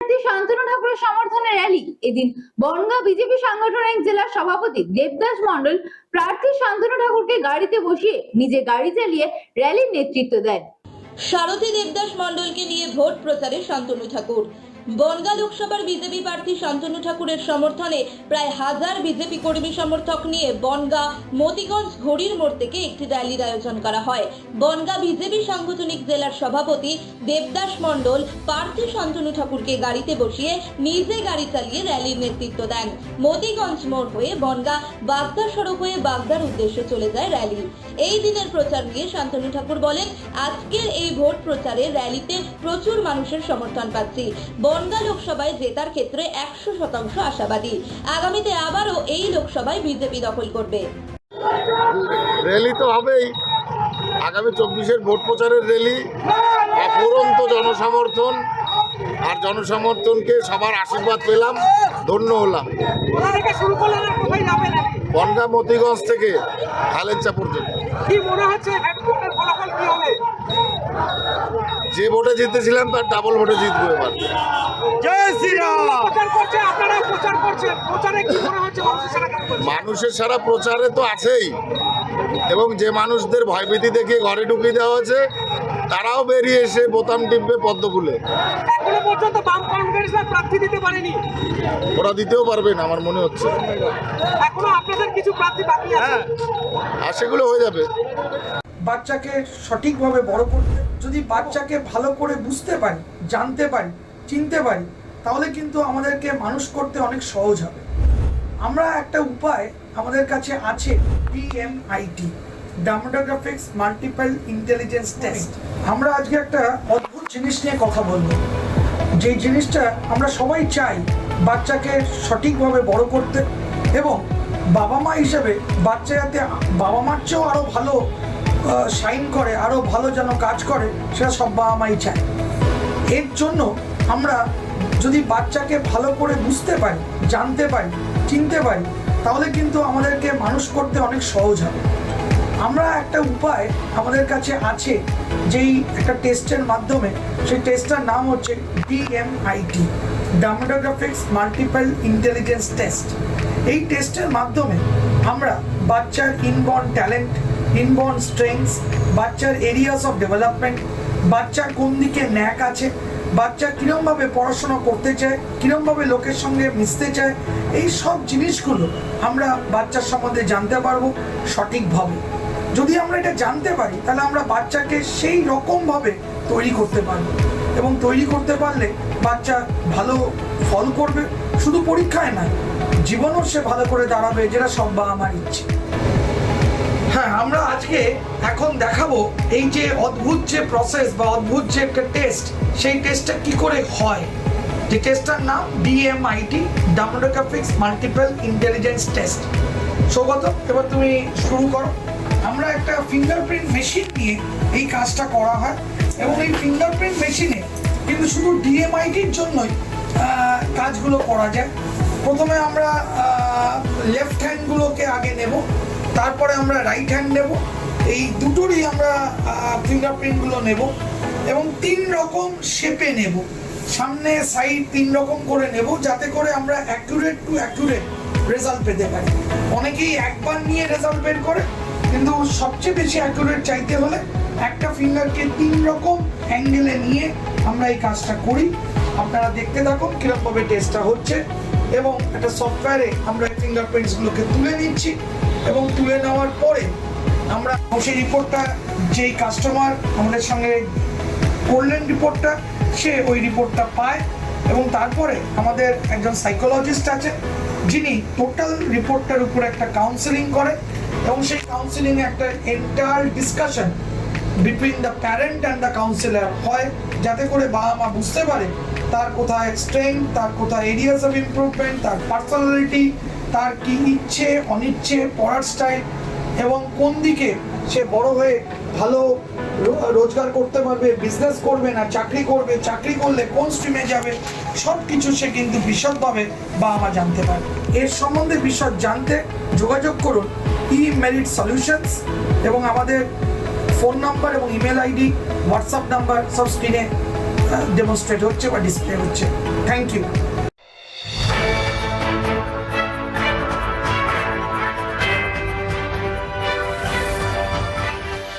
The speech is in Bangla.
শান্তনু ঠাকুরের সমর্থনে র্যালি। এদিন বনগাঁ বিজেপি সাংগঠনিক জেলার সভাপতি দেবদাস মণ্ডল প্রার্থী শান্তনু ঠাকুরকে গাড়িতে বসিয়ে নিজে গাড়ি চালিয়ে র্যালির নেতৃত্ব দেন। সারথী দেবদাস মণ্ডলকে নিয়ে ভোট প্রচারে শান্তনু ঠাকুর। বনগাঁ লোকসভার বিজেপি প্রার্থী শান্তনু ঠাকুরের সমর্থনে প্রায় 1000 বিজেপি কর্মী সমর্থক নিয়ে বনগাঁ মতিগঞ্জ ঘড়ির মোড় থেকে একটি র্যালির আয়োজন করা হয়। বনগাঁ বিজেপি সাংগঠনিক জেলার সভাপতি দেবদাস মণ্ডল প্রার্থী শান্তনু ঠাকুরকে গাড়িতে বসিয়ে নিজে গাড়ি চালিয়ে র্যালির নেতৃত্ব দেন। মতিগঞ্জ মোড় হয়ে বনগাঁ বাগদা সড়ক হয়ে বাগদার উদ্দেশ্যে চলে যায় র্যালি। এই দিনের প্রচার নিয়ে শান্তনু ঠাকুর বলেন, আজকের এই ভোট প্রচারে র্যালিতে প্রচুর মানুষের সমর্থন পাচ্ছি। বনগাঁ লোকসভায় জেতার ক্ষেত্রে 100% আশাবাদী। আগামীতে আবারও এই লোকসভায় বিজেপি দখল করবে। র্যালি তো হবেই, আগামী 24-এর ভোট প্রচারের র্যালি, অফুরন্ত জনসমর্থন, আর জনসমর্থনকে সবার আশীর্বাদ পেলাম, ধন্য হলাম। বনগাঁ মতিগঞ্জ থেকে হালেঞ্চা পর্যন্ত। যে ভোটে জিতেছিলাম তার ডাবল ভোটে জিতবো এবার। মানুষের সারা প্রচারে তো আছেই, এবং যে মানুষদের ভয়ভীতি দেখিয়ে ঘরে ঢুকিয়ে দেওয়া হয়েছে তারাও বেরিয়ে এসে বোতাম টিপবে পদ্ম ফুলে। এখনো পর্যন্ত বাম কংগ্রেসরা প্রার্থী দিতে পারেনি, ওরা দিতেও পারবে না আমার মনে হচ্ছে। এখনো আপনাদের কিছু প্রার্থী বাকি আছে, আর সেগুলো হয়ে যাবে। বাচ্চাকে সঠিকভাবে বড় করতে, যদি বাচ্চাকে ভালো করে বুঝতে পারি, জানতে পারি, চিনতে পারি, তাহলে কিন্তু আমাদেরকে মানুষ করতে অনেক সহজ হবে। আমরা একটা উপায় আমাদের কাছে আছে, DMIT, demographics multiple intelligence test. আমরা আজকে একটা অদ্ভুত জিনিস নিয়ে কথা বলবো, যেই জিনিসটা আমরা সবাই চাই বাচ্চাকে সঠিকভাবে বড় করতে, এবং বাবা মা হিসেবে বাচ্চা যাতে বাবা মার চেয়েও আরও ভালো শাইন করে, আরও ভালো যেন কাজ করে, সেটা সব বাবা মাই চায়। এর জন্য আমরা যদি বাচ্চাকে ভালো করে বুঝতে পারি, জানতে পারি, চিনতে পারি, তাহলে কিন্তু আমাদেরকে মানুষ করতে অনেক সহজ হবে। আমরা একটা উপায় আমাদের কাছে আছে, যেই একটা টেস্টের মাধ্যমে, সেই টেস্টটার নাম হচ্ছে DMIT, demographics multiple intelligence test. এই টেস্টের মাধ্যমে আমরা বাচ্চার ইনবর্ন ট্যালেন্ট, ইনবর্ন স্ট্রেংথস, বাচ্চার এরিয়াস অফ ডেভেলপমেন্ট, বাচ্চার কোন দিকে ন্যাক আছে, বাচ্চা কীরমভাবে পড়াশোনা করতে চায়, কীরমভাবে লোকের সঙ্গে মিশতে চায়, এই সব জিনিসগুলো আমরা বাচ্চার সম্বন্ধে জানতে পারবো সঠিকভাবে। যদি আমরা এটা জানতে পারি, তাহলে আমরা বাচ্চাকে সেই রকমভাবে তৈরি করতে পারবো, এবং তৈরি করতে পারলে বাচ্চা ভালো ফল করবে, শুধু পরীক্ষায় নয়, জীবনও সে ভালো করে দাঁড়াবে, যেটা সব বাবা মার ইচ্ছে। হ্যাঁ, আমরা আজকে এখন দেখাবো এই যে অদ্ভুত যে প্রসেস বা অদ্ভুত যে একটা টেস্ট, সেই টেস্টটা কি করে হয়। যে টেস্টটার নাম DMIT, demographics multiple intelligence test. Saugata, এবার তুমি শুরু করো। আমরা একটা ফিঙ্গারপ্রিন্ট মেশিন নিয়ে এই কাজটা করা হয়, এবং এই ফিঙ্গারপ্রিন্ট মেশিনে কিন্তু শুধু DMITর জন্যই কাজগুলো করা যায়। প্রথমে আমরা লেফট হ্যান্ডগুলোকে আগে নেব, তারপরে আমরা রাইট হ্যান্ড নেব, এই দুটোরই আমরা ফিঙ্গারপ্রিন্টগুলো নেব, এবং 3 রকম শেপে নেব, সামনে সাইড 3 রকম করে নেব, যাতে করে আমরা অ্যাকুরেট টু অ্যাকুরেট রেজাল্ট পেতে পারি। অনেকেই একবার নিয়ে রেজাল্ট বের করে, কিন্তু সবচেয়ে বেশি অ্যাকুরেট চাইতে হলে একটা ফিঙ্গারকে 3 রকম অ্যাঙ্গেলে নিয়ে আমরা এই কাজটা করি। আপনারা দেখতে থাকুন কীরকমভাবে টেস্টটা হচ্ছে, এবং একটা সফটওয়্যারে আমরা ফিঙ্গারপ্রিন্টসগুলোকে তুলে নিচ্ছি, এবং তুলে নেওয়ার পরে আমরা সেই রিপোর্টটা, যেই কাস্টমার আমাদের সঙ্গে করলেন রিপোর্টটা, সে ওই রিপোর্টটা পায়, এবং তারপরে আমাদের একজন সাইকোলজিস্ট আছে, যিনি টোটাল রিপোর্টটার উপরে একটা কাউন্সেলিং করে, এবং সেই কাউন্সেলিংয়ে একটা entire discussion between the parent and the councillor হয়, যাতে করে বাবা মা বুঝতে পারে তার কোথায় স্ট্রেংথ, তার কোথায় এরিয়াস অফ ইমপ্রুভমেন্ট, তার পার্সোনালিটি, তার কি ইচ্ছে অনিচ্ছে, পড়ার স্টাইল, এবং কোন দিকে সে বড় হয়ে ভালো রোজগার করতে পারবে, বিজনেস করবে না চাকরি করবে, চাকরি করলে কোন স্ট্রিমে যাবে, সব কিছু সে কিন্তু বিশদভাবে বাবা মা জানতে পারে। এর সম্বন্ধে বিশদ জানতে যোগাযোগ করুন eMerit Solutions, এবং আমাদের ফোন নাম্বার এবং ইমেল আইডি, হোয়াটসঅ্যাপ নাম্বার সব স্ক্রিনে ডেমনস্ট্রেট হচ্ছে বা ডিসপ্লে হচ্ছে। Thank you.